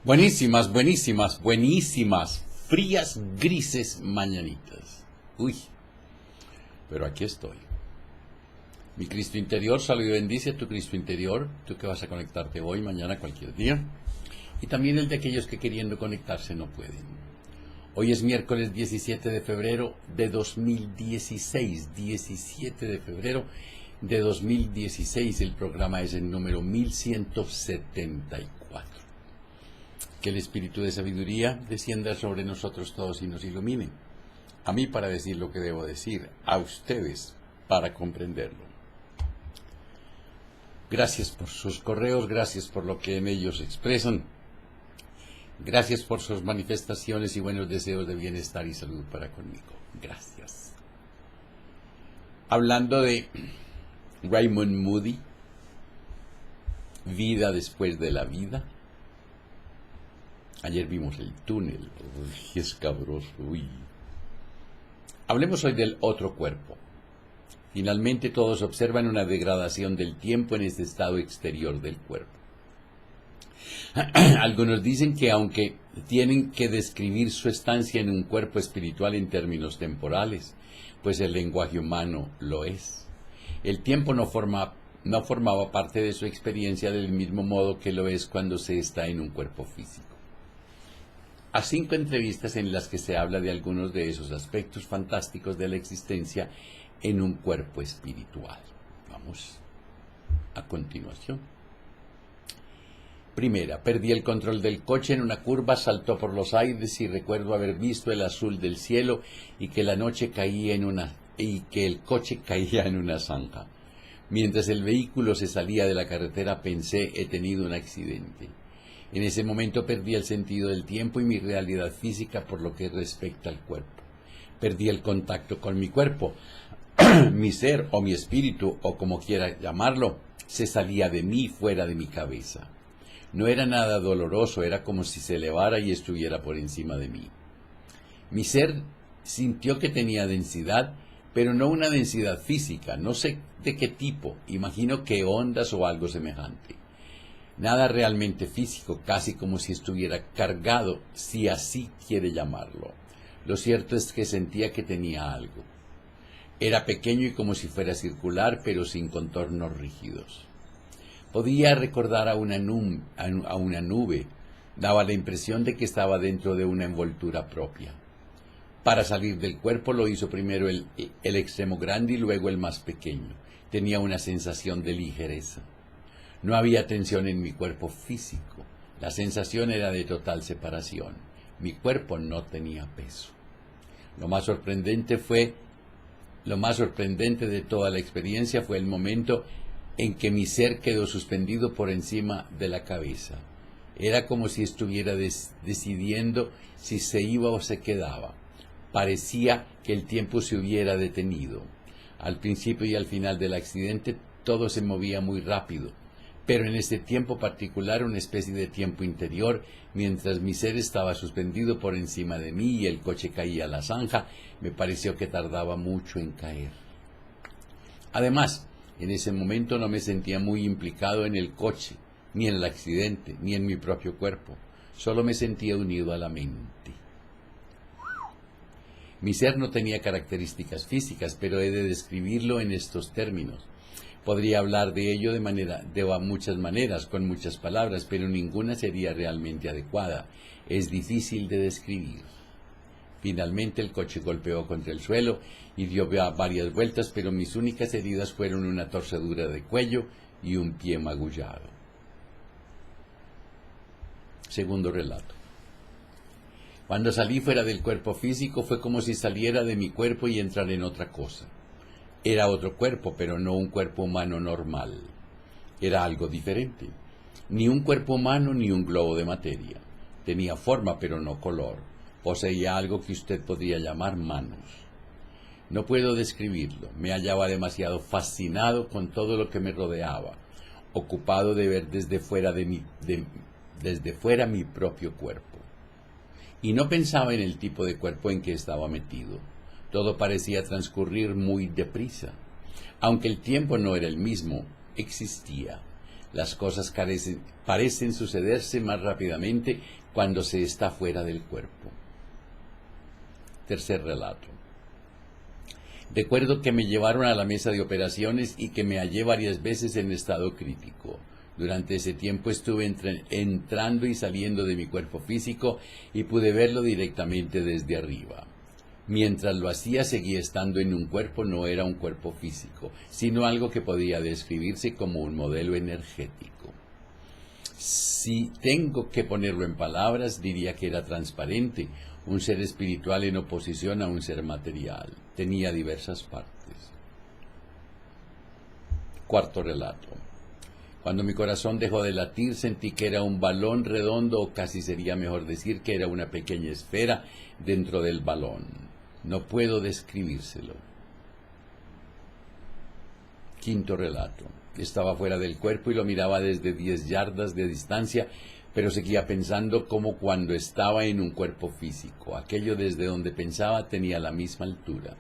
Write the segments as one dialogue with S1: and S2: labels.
S1: Buenísimas, buenísimas, buenísimas, frías, grises mañanitas. Uy, pero aquí estoy. Mi Cristo interior, salud y bendice a tu Cristo interior, tú que vas a conectarte hoy, mañana, cualquier día. Y también el de aquellos que queriendo conectarse no pueden. Hoy es miércoles 17 de febrero de 2016, 17 de febrero de 2016. El programa es el número 1174. Que el Espíritu de Sabiduría descienda sobre nosotros todos y nos ilumine. A mí para decir lo que debo decir, a ustedes para comprenderlo. Gracias por sus correos, gracias por lo que en ellos expresan. Gracias por sus manifestaciones y buenos deseos de bienestar y salud para conmigo. Gracias. Hablando de Raymond Moody, vida después de la vida. Ayer vimos el túnel. Uy, escabroso. Uy. Hablemos hoy del otro cuerpo. Finalmente todos observan una degradación del tiempo en este estado exterior del cuerpo. Algunos dicen que aunque tienen que describir su estancia en un cuerpo espiritual en términos temporales, pues el lenguaje humano lo es. El tiempo no formaba parte de su experiencia del mismo modo que lo es cuando se está en un cuerpo físico. A 5 entrevistas en las que se habla de algunos de esos aspectos fantásticos de la existencia en un cuerpo espiritual. Vamos a continuación. Primera, perdí el control del coche en una curva, saltó por los aires y recuerdo haber visto el azul del cielo y que el coche caía en una zanja. Mientras el vehículo se salía de la carretera pensé, he tenido un accidente. En ese momento perdí el sentido del tiempo y mi realidad física por lo que respecta al cuerpo. Perdí el contacto con mi cuerpo. Mi ser o mi espíritu, o como quiera llamarlo, se salía de mí, fuera de mi cabeza. No era nada doloroso, era como si se elevara y estuviera por encima de mí. Mi ser sintió que tenía densidad, pero no una densidad física, no sé de qué tipo, imagino que ondas o algo semejante. Nada realmente físico, casi como si estuviera cargado, si así quiere llamarlo. Lo cierto es que sentía que tenía algo. Era pequeño y como si fuera circular, pero sin contornos rígidos. Podía recordar a una nube, daba la impresión de que estaba dentro de una envoltura propia. Para salir del cuerpo lo hizo primero el extremo grande y luego el más pequeño. Tenía una sensación de ligereza. No había tensión en mi cuerpo físico. La sensación era de total separación. Mi cuerpo no tenía peso. Lo más sorprendente de toda la experiencia fue el momento en que mi ser quedó suspendido por encima de la cabeza. Era como si estuviera decidiendo si se iba o se quedaba. Parecía que el tiempo se hubiera detenido. Al principio y al final del accidente todo se movía muy rápido, pero en este tiempo particular una especie de tiempo interior, mientras mi ser estaba suspendido por encima de mí y el coche caía a la zanja, me pareció que tardaba mucho en caer. Además, en ese momento no me sentía muy implicado en el coche, ni en el accidente, ni en mi propio cuerpo. Solo me sentía unido a la mente. Mi ser no tenía características físicas, pero he de describirlo en estos términos. Podría hablar de ello de muchas maneras, con muchas palabras, pero ninguna sería realmente adecuada. Es difícil de describir. Finalmente el coche golpeó contra el suelo y dio varias vueltas, pero mis únicas heridas fueron una torcedura de cuello y un pie magullado. Segundo relato. Cuando salí fuera del cuerpo físico fue como si saliera de mi cuerpo y entrara en otra cosa. Era otro cuerpo, pero no un cuerpo humano normal. Era algo diferente. Ni un cuerpo humano ni un globo de materia. Tenía forma, pero no color. Poseía algo que usted podría llamar manos. No puedo describirlo. Me hallaba demasiado fascinado con todo lo que me rodeaba, ocupado de ver desde fuera mi propio cuerpo. Y no pensaba en el tipo de cuerpo en que estaba metido. Todo parecía transcurrir muy deprisa. Aunque el tiempo no era el mismo, existía. Las cosas parecen sucederse más rápidamente cuando se está fuera del cuerpo. Tercer relato. Recuerdo que me llevaron a la mesa de operaciones y que me hallé varias veces en estado crítico. Durante ese tiempo estuve entrando y saliendo de mi cuerpo físico y pude verlo directamente desde arriba. Mientras lo hacía seguía estando en un cuerpo, no era un cuerpo físico, sino algo que podía describirse como un modelo energético. Si tengo que ponerlo en palabras, diría que era transparente, un ser espiritual en oposición a un ser material. Tenía diversas partes. Cuarto relato. Cuando mi corazón dejó de latir, sentí que era un balón redondo, o casi sería mejor decir que era una pequeña esfera dentro del balón. No puedo describírselo. Quinto relato. Estaba fuera del cuerpo y lo miraba desde 10 yardas de distancia, pero seguía pensando como cuando estaba en un cuerpo físico. Aquello desde donde pensaba tenía la misma altura.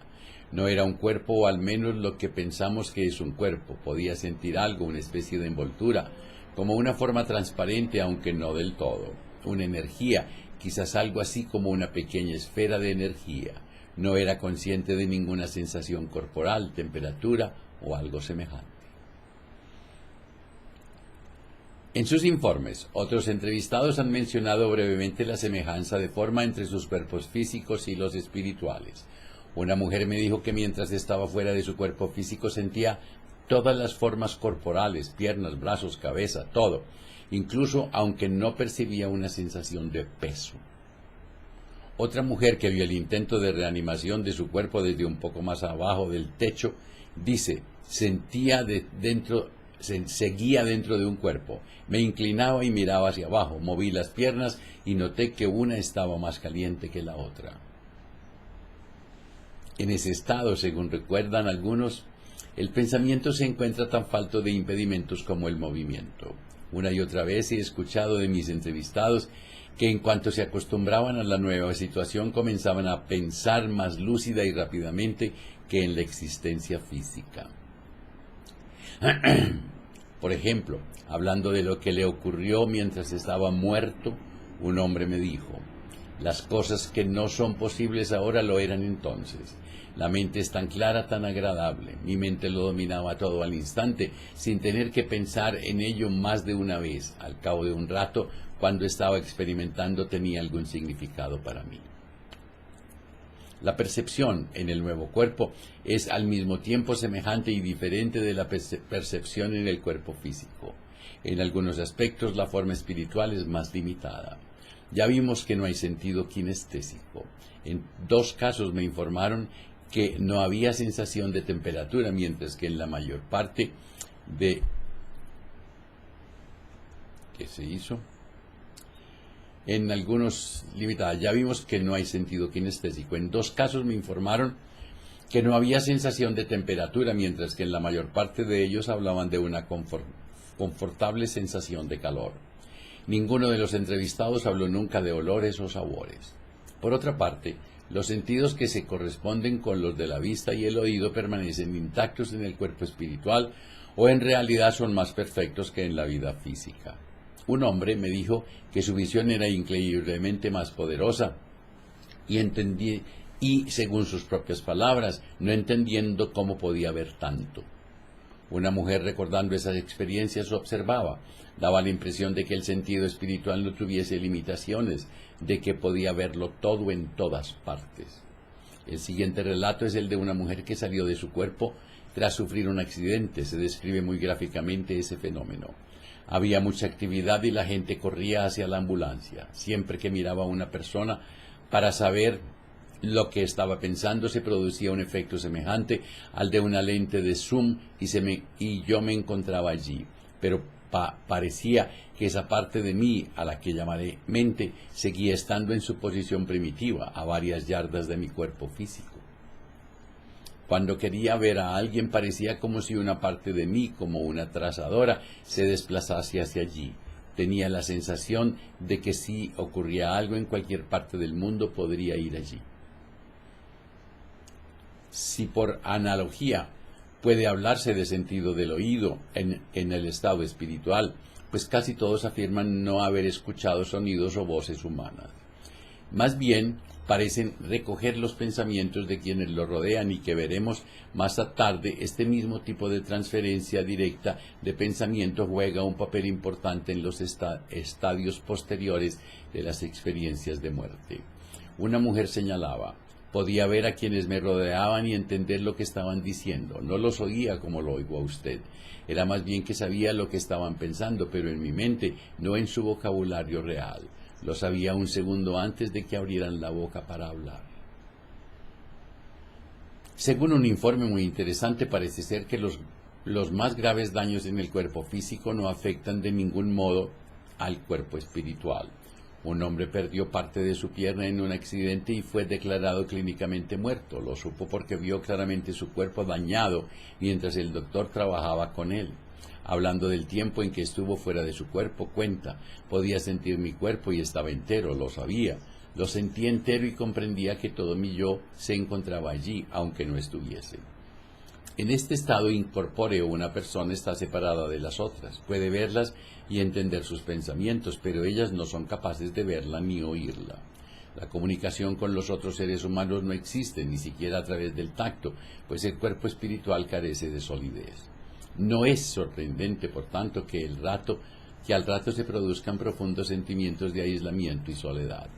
S1: No era un cuerpo, o al menos lo que pensamos que es un cuerpo. Podía sentir algo, una especie de envoltura, como una forma transparente, aunque no del todo. Una energía, quizás algo así como una pequeña esfera de energía. No era consciente de ninguna sensación corporal, temperatura o algo semejante. En sus informes, otros entrevistados han mencionado brevemente la semejanza de forma entre sus cuerpos físicos y los espirituales. Una mujer me dijo que mientras estaba fuera de su cuerpo físico sentía todas las formas corporales, piernas, brazos, cabeza, todo, incluso aunque no percibía una sensación de peso. Otra mujer que vio el intento de reanimación de su cuerpo desde un poco más abajo del techo, dice, seguía dentro de un cuerpo. Me inclinaba y miraba hacia abajo, moví las piernas y noté que una estaba más caliente que la otra. En ese estado, según recuerdan algunos, el pensamiento se encuentra tan falto de impedimentos como el movimiento. Una y otra vez he escuchado de mis entrevistados que en cuanto se acostumbraban a la nueva situación comenzaban a pensar más lúcida y rápidamente que en la existencia física. Por ejemplo, hablando de lo que le ocurrió mientras estaba muerto, un hombre me dijo, las cosas que no son posibles ahora lo eran entonces. La mente es tan clara, tan agradable. Mi mente lo dominaba todo al instante, sin tener que pensar en ello más de una vez. Al cabo de un rato, cuando estaba experimentando, tenía algún significado para mí. La percepción en el nuevo cuerpo es al mismo tiempo semejante y diferente de la percepción en el cuerpo físico. En algunos aspectos la forma espiritual es más limitada. Ya vimos que no hay sentido kinestésico. En 2 casos me informaron que no había sensación de temperatura, mientras que en la mayor parte de... ¿Qué se hizo? En algunos limitadas, ya vimos que no hay sentido kinestésico. En 2 casos me informaron que no había sensación de temperatura, mientras que en la mayor parte de ellos hablaban de una confortable sensación de calor. Ninguno de los entrevistados habló nunca de olores o sabores. Por otra parte, los sentidos que se corresponden con los de la vista y el oído permanecen intactos en el cuerpo espiritual o en realidad son más perfectos que en la vida física. Un hombre me dijo que su visión era increíblemente más poderosa y según sus propias palabras, no entendiendo cómo podía ver tanto. Una mujer recordando esas experiencias observaba, daba la impresión de que el sentido espiritual no tuviese limitaciones, de que podía verlo todo en todas partes. El siguiente relato es el de una mujer que salió de su cuerpo tras sufrir un accidente. Se describe muy gráficamente ese fenómeno. Había mucha actividad y la gente corría hacia la ambulancia. Siempre que miraba a una persona para saber lo que estaba pensando, se producía un efecto semejante al de una lente de zoom y yo me encontraba allí. Pero parecía que esa parte de mí, a la que llamaré mente, seguía estando en su posición primitiva, a varias yardas de mi cuerpo físico. Cuando quería ver a alguien parecía como si una parte de mí, como una trazadora, se desplazase hacia allí. Tenía la sensación de que si ocurría algo en cualquier parte del mundo podría ir allí. Si por analogía Puede hablarse de sentido del oído en el estado espiritual, pues casi todos afirman no haber escuchado sonidos o voces humanas. Más bien, parecen recoger los pensamientos de quienes lo rodean y que veremos más tarde. Este mismo tipo de transferencia directa de pensamiento juega un papel importante en los estadios posteriores de las experiencias de muerte. Una mujer señalaba: podía ver a quienes me rodeaban y entender lo que estaban diciendo. No los oía como lo oigo a usted. Era más bien que sabía lo que estaban pensando, pero en mi mente, no en su vocabulario real. Lo sabía un segundo antes de que abrieran la boca para hablar. Según un informe muy interesante, parece ser que los más graves daños en el cuerpo físico no afectan de ningún modo al cuerpo espiritual. Un hombre perdió parte de su pierna en un accidente y fue declarado clínicamente muerto. Lo supo porque vio claramente su cuerpo dañado mientras el doctor trabajaba con él. Hablando del tiempo en que estuvo fuera de su cuerpo, cuenta: podía sentir mi cuerpo y estaba entero, lo sabía. Lo sentía entero y comprendía que todo mi yo se encontraba allí, aunque no estuviese. En este estado incorpóreo, una persona está separada de las otras. Puede verlas y entender sus pensamientos, pero ellas no son capaces de verla ni oírla. La comunicación con los otros seres humanos no existe, ni siquiera a través del tacto, pues el cuerpo espiritual carece de solidez. No es sorprendente, por tanto, que al rato se produzcan profundos sentimientos de aislamiento y soledad.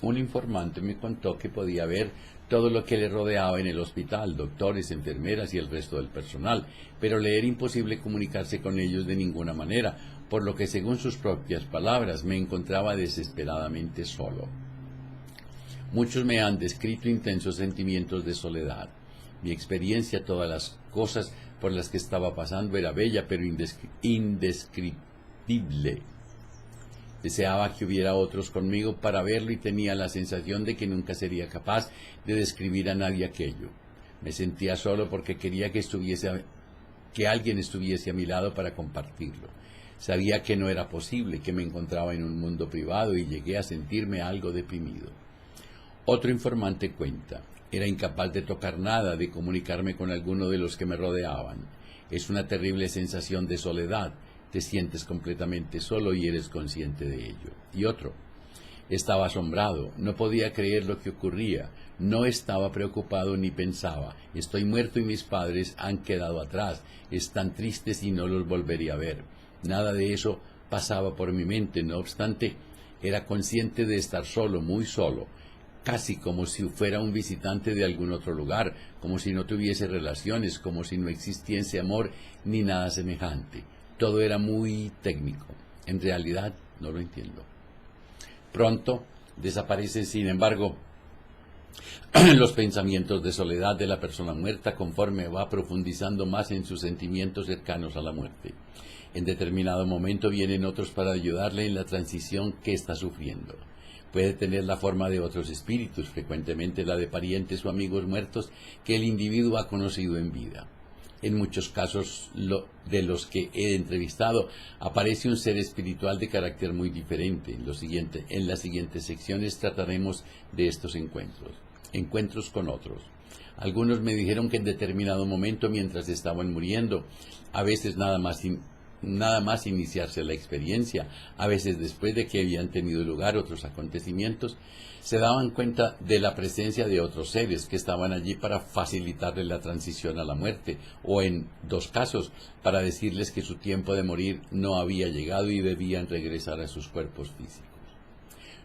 S1: Un informante me contó que podía ver todo lo que le rodeaba en el hospital: doctores, enfermeras y el resto del personal, pero le era imposible comunicarse con ellos de ninguna manera, por lo que, según sus propias palabras, me encontraba desesperadamente solo. Muchos me han descrito intensos sentimientos de soledad. Mi experiencia, todas las cosas por las que estaba pasando, era bella, pero indescriptible. Deseaba que hubiera otros conmigo para verlo y tenía la sensación de que nunca sería capaz de describir a nadie aquello. Me sentía solo porque quería que alguien estuviese a mi lado para compartirlo. Sabía que no era posible, que me encontraba en un mundo privado y llegué a sentirme algo deprimido. Otro informante cuenta: era incapaz de tocar nada, de comunicarme con alguno de los que me rodeaban. Es una terrible sensación de soledad. Te sientes completamente solo y eres consciente de ello. Y otro: estaba asombrado, no podía creer lo que ocurría, no estaba preocupado ni pensaba: estoy muerto y mis padres han quedado atrás, están tristes y no los volveré a ver. Nada de eso pasaba por mi mente, no obstante, era consciente de estar solo, muy solo, casi como si fuera un visitante de algún otro lugar, como si no tuviese relaciones, como si no existiese amor ni nada semejante. Todo era muy técnico. En realidad, no lo entiendo. Pronto desaparecen, sin embargo, los pensamientos de soledad de la persona muerta conforme va profundizando más en sus sentimientos cercanos a la muerte. En determinado momento vienen otros para ayudarle en la transición que está sufriendo. Puede tener la forma de otros espíritus, frecuentemente la de parientes o amigos muertos que el individuo ha conocido en vida. En muchos casos de los que he entrevistado, aparece un ser espiritual de carácter muy diferente. En las siguientes secciones trataremos de estos encuentros con otros. Algunos me dijeron que en determinado momento, mientras estaban muriendo, a veces nada más iniciarse la experiencia, a veces después de que habían tenido lugar otros acontecimientos, se daban cuenta de la presencia de otros seres que estaban allí para facilitarles la transición a la muerte, o en dos casos, para decirles que su tiempo de morir no había llegado y debían regresar a sus cuerpos físicos.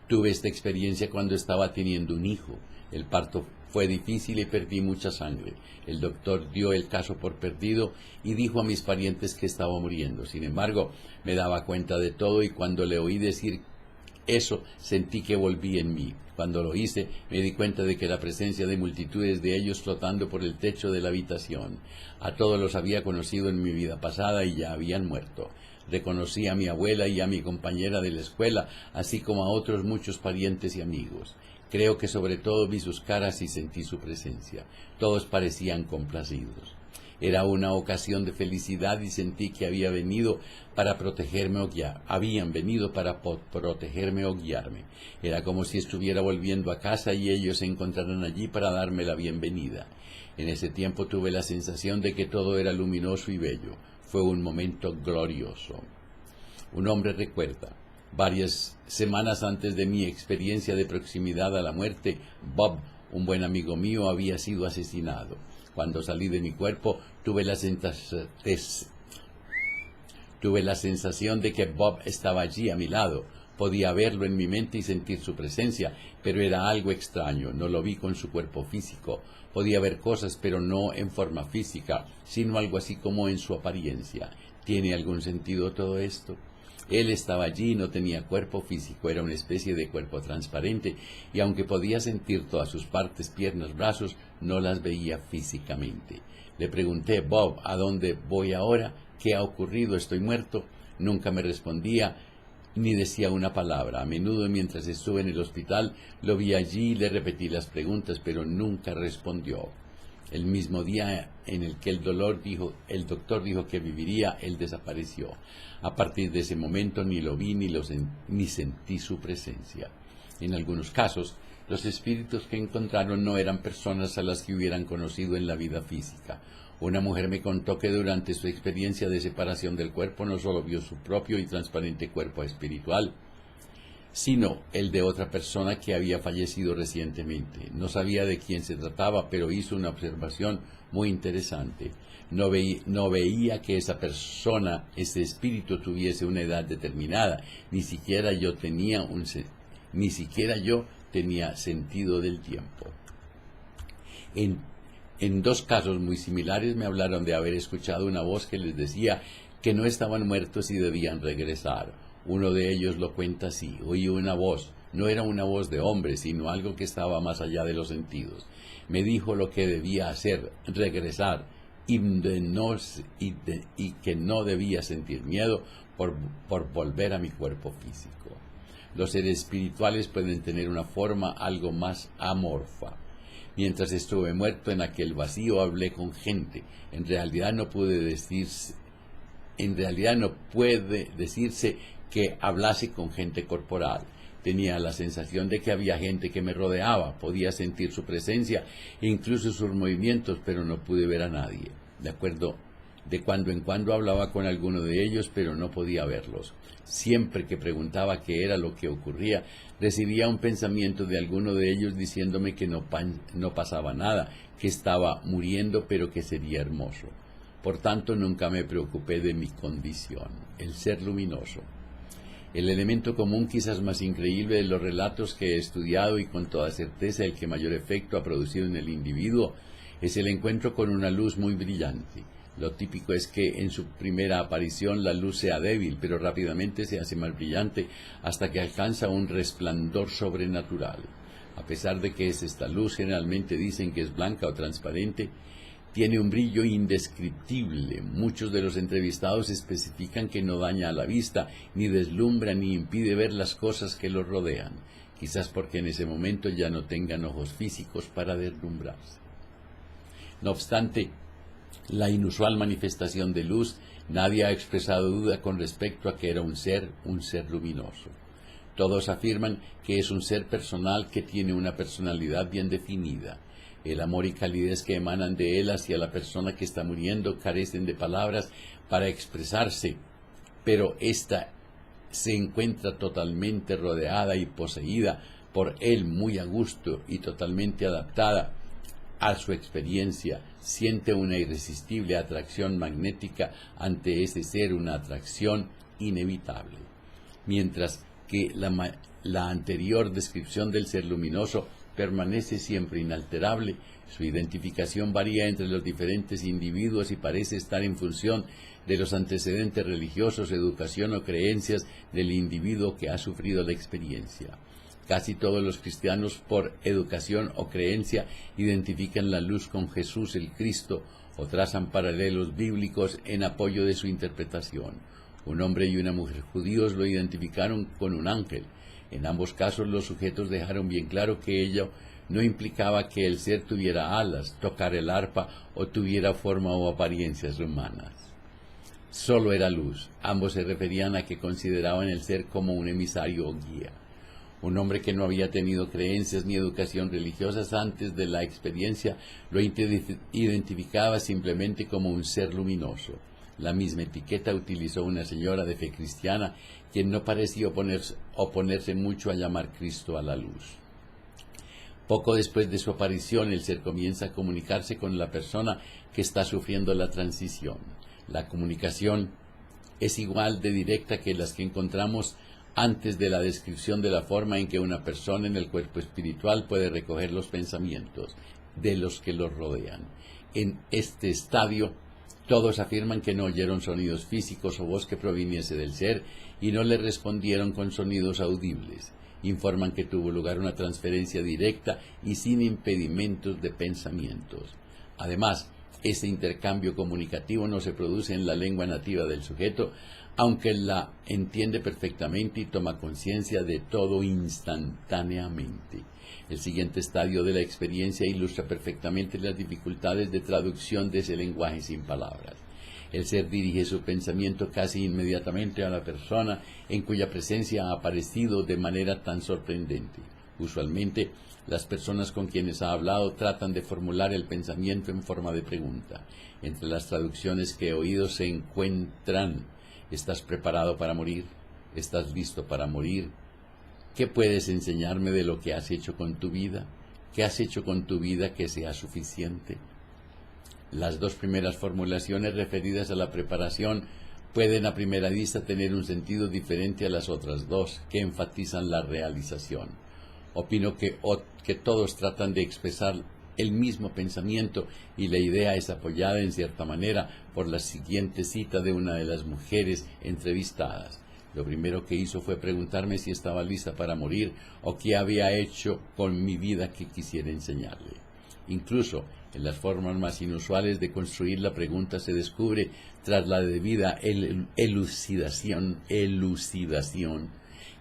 S1: Tuve esta experiencia cuando estaba teniendo un hijo. El parto fue difícil y perdí mucha sangre. El doctor dio el caso por perdido y dijo a mis parientes que estaba muriendo. Sin embargo, me daba cuenta de todo y cuando le oí decir eso, sentí que volví en mí. Cuando lo hice, me di cuenta de que la presencia de multitudes de ellos flotando por el techo de la habitación. A todos los había conocido en mi vida pasada y ya habían muerto. Reconocí a mi abuela y a mi compañera de la escuela, así como a otros muchos parientes y amigos. Creo que sobre todo vi sus caras y sentí su presencia. Todos parecían complacidos. Era una ocasión de felicidad y sentí que habían venido para protegerme o guiarme. Era como si estuviera volviendo a casa y ellos se encontraran allí para darme la bienvenida. En ese tiempo tuve la sensación de que todo era luminoso y bello. Fue un momento glorioso. Un hombre recuerda: varias semanas antes de mi experiencia de proximidad a la muerte, Bob, un buen amigo mío, había sido asesinado. Cuando salí de mi cuerpo, tuve la sensación de que Bob estaba allí a mi lado. Podía verlo en mi mente y sentir su presencia, pero era algo extraño. No lo vi con su cuerpo físico. Podía ver cosas, pero no en forma física, sino algo así como en su apariencia. ¿Tiene algún sentido todo esto? Él estaba allí y no tenía cuerpo físico, era una especie de cuerpo transparente, y aunque podía sentir todas sus partes, piernas, brazos, no las veía físicamente. Le pregunté: Bob, ¿a dónde voy ahora? ¿Qué ha ocurrido? ¿Estoy muerto? Nunca me respondía ni decía una palabra. A menudo, mientras estuve en el hospital, lo vi allí y le repetí las preguntas, pero nunca respondió. El mismo día en el que el doctor dijo que viviría, él desapareció. A partir de ese momento ni lo vi ni sentí su presencia. En algunos casos, los espíritus que encontraron no eran personas a las que hubieran conocido en la vida física. Una mujer me contó que durante su experiencia de separación del cuerpo no solo vio su propio y transparente cuerpo espiritual, sino el de otra persona que había fallecido recientemente. No sabía de quién se trataba, pero hizo una observación muy interesante. No veía que esa persona, ese espíritu, tuviese una edad determinada. Ni siquiera yo tenía sentido del tiempo. En dos casos muy similares me hablaron de haber escuchado una voz que les decía que no estaban muertos y debían regresar. Uno de ellos lo cuenta así: oí una voz. No era una voz de hombre, sino algo que estaba más allá de los sentidos. Me dijo lo que debía hacer: regresar, y que no debía sentir miedo por volver a mi cuerpo físico. Los seres espirituales pueden tener una forma algo más amorfa. Mientras estuve muerto en aquel vacío, hablé con gente. En realidad no puede decirse que hablase con gente corporal. Tenía la sensación de que había gente que me rodeaba, podía sentir su presencia e incluso sus movimientos, pero no pude ver a nadie. De cuando en cuando hablaba con alguno de ellos, pero no podía verlos. Siempre que preguntaba qué era lo que ocurría, recibía un pensamiento de alguno de ellos diciéndome que no pasaba nada, que estaba muriendo, pero que sería hermoso. Por tanto, nunca me preocupé de mi condición. El ser luminoso. El elemento común, quizás más increíble, de los relatos que he estudiado, y con toda certeza el que mayor efecto ha producido en el individuo, es el encuentro con una luz muy brillante. Lo típico es que en su primera aparición la luz sea débil, pero rápidamente se hace más brillante hasta que alcanza un resplandor sobrenatural. A pesar de que es esta luz, generalmente dicen que es blanca o transparente, tiene un brillo indescriptible. Muchos de los entrevistados especifican que no daña a la vista, ni deslumbra, ni impide ver las cosas que los rodean, quizás porque en ese momento ya no tengan ojos físicos para deslumbrarse. No obstante la inusual manifestación de luz, nadie ha expresado duda con respecto a que era un ser luminoso. Todos afirman que es un ser personal que tiene una personalidad bien definida. El amor y calidez que emanan de él hacia la persona que está muriendo carecen de palabras para expresarse, pero ésta se encuentra totalmente rodeada y poseída por él, muy a gusto y totalmente adaptada a su experiencia. Siente una irresistible atracción magnética ante ese ser, una atracción inevitable. Mientras que la anterior descripción del ser luminoso permanece siempre inalterable, su identificación varía entre los diferentes individuos y parece estar en función de los antecedentes religiosos, educación o creencias del individuo que ha sufrido la experiencia. Casi todos los cristianos, por educación o creencia, identifican la luz con Jesús el Cristo o trazan paralelos bíblicos en apoyo de su interpretación. Un hombre y una mujer judíos lo identificaron con un ángel. En ambos casos los sujetos dejaron bien claro que ello no implicaba que el ser tuviera alas, tocar el arpa o tuviera forma o apariencias humanas. Solo era luz. Ambos se referían a que consideraban el ser como un emisario o guía. Un hombre que no había tenido creencias ni educación religiosas antes de la experiencia lo identificaba simplemente como un ser luminoso. La misma etiqueta utilizó una señora de fe cristiana, quien no parecía oponerse mucho a llamar Cristo a la luz. Poco después de su aparición, el ser comienza a comunicarse con la persona que está sufriendo la transición. La comunicación es igual de directa que las que encontramos antes de la descripción de la forma en que una persona en el cuerpo espiritual puede recoger los pensamientos de los que los rodean. En este estadio, todos afirman que no oyeron sonidos físicos o voz que proviniese del ser y no le respondieron con sonidos audibles. Informan que tuvo lugar una transferencia directa y sin impedimentos de pensamientos. Además, este intercambio comunicativo no se produce en la lengua nativa del sujeto, aunque la entiende perfectamente y toma conciencia de todo instantáneamente. El siguiente estadio de la experiencia ilustra perfectamente las dificultades de traducción de ese lenguaje sin palabras. El ser dirige su pensamiento casi inmediatamente a la persona en cuya presencia ha aparecido de manera tan sorprendente. Usualmente, las personas con quienes ha hablado tratan de formular el pensamiento en forma de pregunta. Entre las traducciones que he oído se encuentran: ¿estás preparado para morir? ¿Estás listo para morir? ¿Qué puedes enseñarme de lo que has hecho con tu vida? ¿Qué has hecho con tu vida que sea suficiente? Las dos primeras formulaciones referidas a la preparación pueden a primera vista tener un sentido diferente a las otras dos, que enfatizan la realización. Opino que todos tratan de expresar el mismo pensamiento y la idea es apoyada en cierta manera por la siguiente cita de una de las mujeres entrevistadas. Lo primero que hizo fue preguntarme si estaba lista para morir o qué había hecho con mi vida que quisiera enseñarle. Incluso en las formas más inusuales de construir la pregunta se descubre, tras la debida elucidación,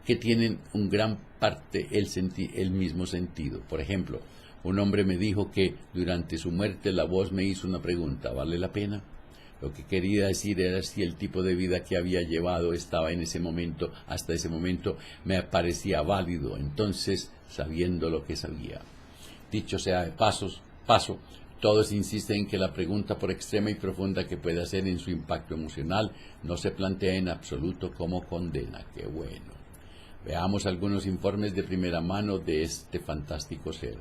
S1: que tienen en gran parte el mismo sentido. Por ejemplo, un hombre me dijo que durante su muerte la voz me hizo una pregunta: ¿vale la pena? Lo que quería decir era si el tipo de vida que había llevado estaba en ese momento, hasta ese momento, me parecía válido, entonces sabiendo lo que sabía. Dicho sea de paso, todos insisten en que la pregunta, por extrema y profunda que pueda ser en su impacto emocional, no se plantea en absoluto como condena. ¡Qué bueno! Veamos algunos informes de primera mano de este fantástico ser.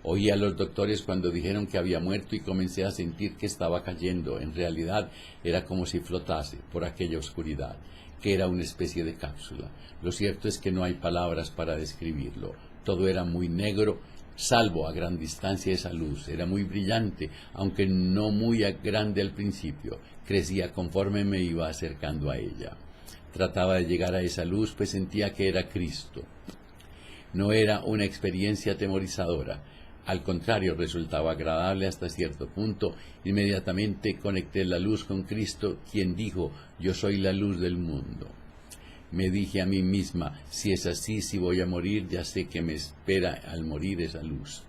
S1: Oí a los doctores cuando dijeron que había muerto y comencé a sentir que estaba cayendo. En realidad era como si flotase por aquella oscuridad, que era una especie de cápsula. Lo cierto es que no hay palabras para describirlo. Todo era muy negro, salvo a gran distancia esa luz. Era muy brillante, aunque no muy grande al principio. Crecía conforme me iba acercando a ella. Trataba de llegar a esa luz, pues sentía que era Cristo. No era una experiencia atemorizadora. Al contrario, resultaba agradable hasta cierto punto. Inmediatamente conecté la luz con Cristo, quien dijo: yo soy la luz del mundo. Me dije a mí misma: si es así, si voy a morir, ya sé que me espera al morir esa luz.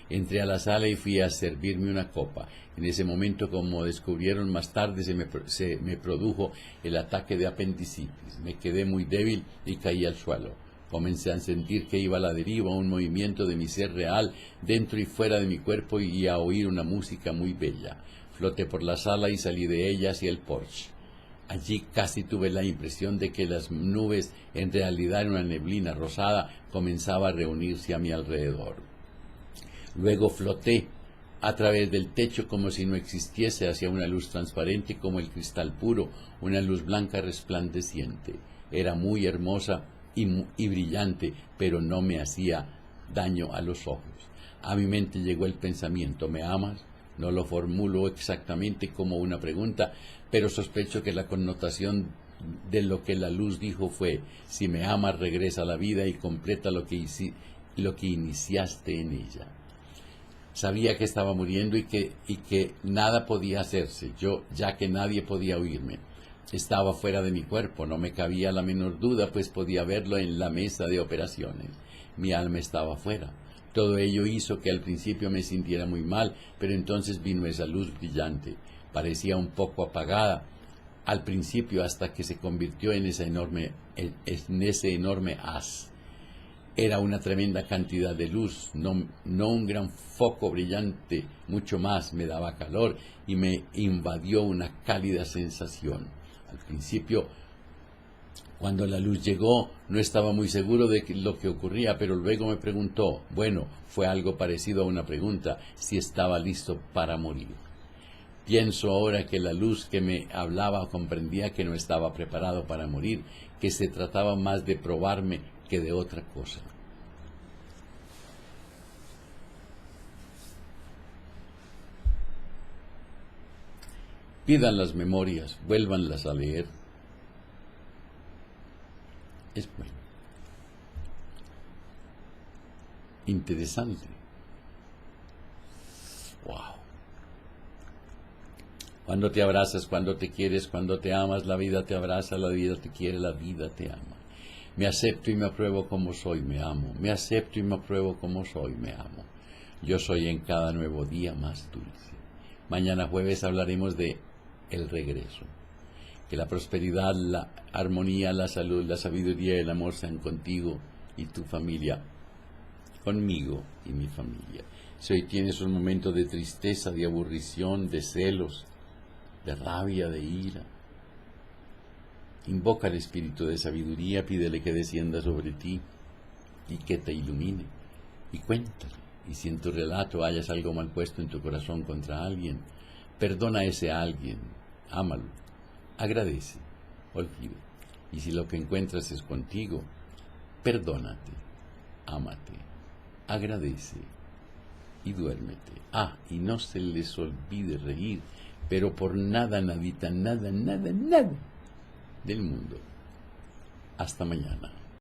S1: Entré a la sala y fui a servirme una copa. En ese momento, como descubrieron más tarde, se me produjo el ataque de apendicitis. Me quedé muy débil y caí al suelo. Comencé a sentir que iba a la deriva, un movimiento de mi ser real dentro y fuera de mi cuerpo, y a oír una música muy bella. Floté por la sala y salí de ella hacia el porche. Allí casi tuve la impresión de que las nubes, en realidad en una neblina rosada, comenzaba a reunirse a mi alrededor. Luego floté a través del techo como si no existiese hacia una luz transparente como el cristal puro, una luz blanca resplandeciente. Era muy hermosa y brillante, pero no me hacía daño a los ojos. A mi mente llegó el pensamiento: ¿me amas? No lo formulo exactamente como una pregunta, pero sospecho que la connotación de lo que la luz dijo fue: si me amas, regresa a la vida y completa lo que iniciaste en ella. Sabía que estaba muriendo y que nada podía hacerse, ya que nadie podía oírme. Estaba fuera de mi cuerpo, no me cabía la menor duda, pues podía verlo en la mesa de operaciones. Mi alma estaba fuera. Todo ello hizo que al principio me sintiera muy mal, pero entonces vino esa luz brillante. Parecía un poco apagada al principio hasta que se convirtió en ese enorme haz. Era una tremenda cantidad de luz, no un gran foco brillante, mucho más, me daba calor y me invadió una cálida sensación. Al principio, cuando la luz llegó, no estaba muy seguro de lo que ocurría, pero luego me preguntó, bueno, fue algo parecido a una pregunta, si estaba listo para morir. Pienso ahora que la luz que me hablaba comprendía que no estaba preparado para morir, que se trataba más de probarme que de otra cosa. Pidan las memorias, vuélvanlas a leer. Es bueno. Interesante. Wow. Cuando te abrazas, cuando te quieres, cuando te amas, la vida te abraza, la vida te quiere, la vida te ama. Me acepto y me apruebo como soy, me amo. Me acepto y me apruebo como soy, me amo. Yo soy en cada nuevo día más dulce. Mañana jueves hablaremos de el regreso. Que la prosperidad, la armonía, la salud, la sabiduría y el amor sean contigo y tu familia, conmigo y mi familia. Si hoy tienes un momento de tristeza, de aburrición, de celos, de rabia, de ira, invoca al espíritu de sabiduría, pídele que descienda sobre ti y que te ilumine. Y cuéntale. Y si en tu relato hayas algo mal puesto en tu corazón contra alguien, perdona a ese alguien, ámalo, agradece, olvida. Y si lo que encuentras es contigo, perdónate, ámate, agradece y duérmete. Y no se les olvide reír, pero por nada, nadita, nada del mundo. Hasta mañana.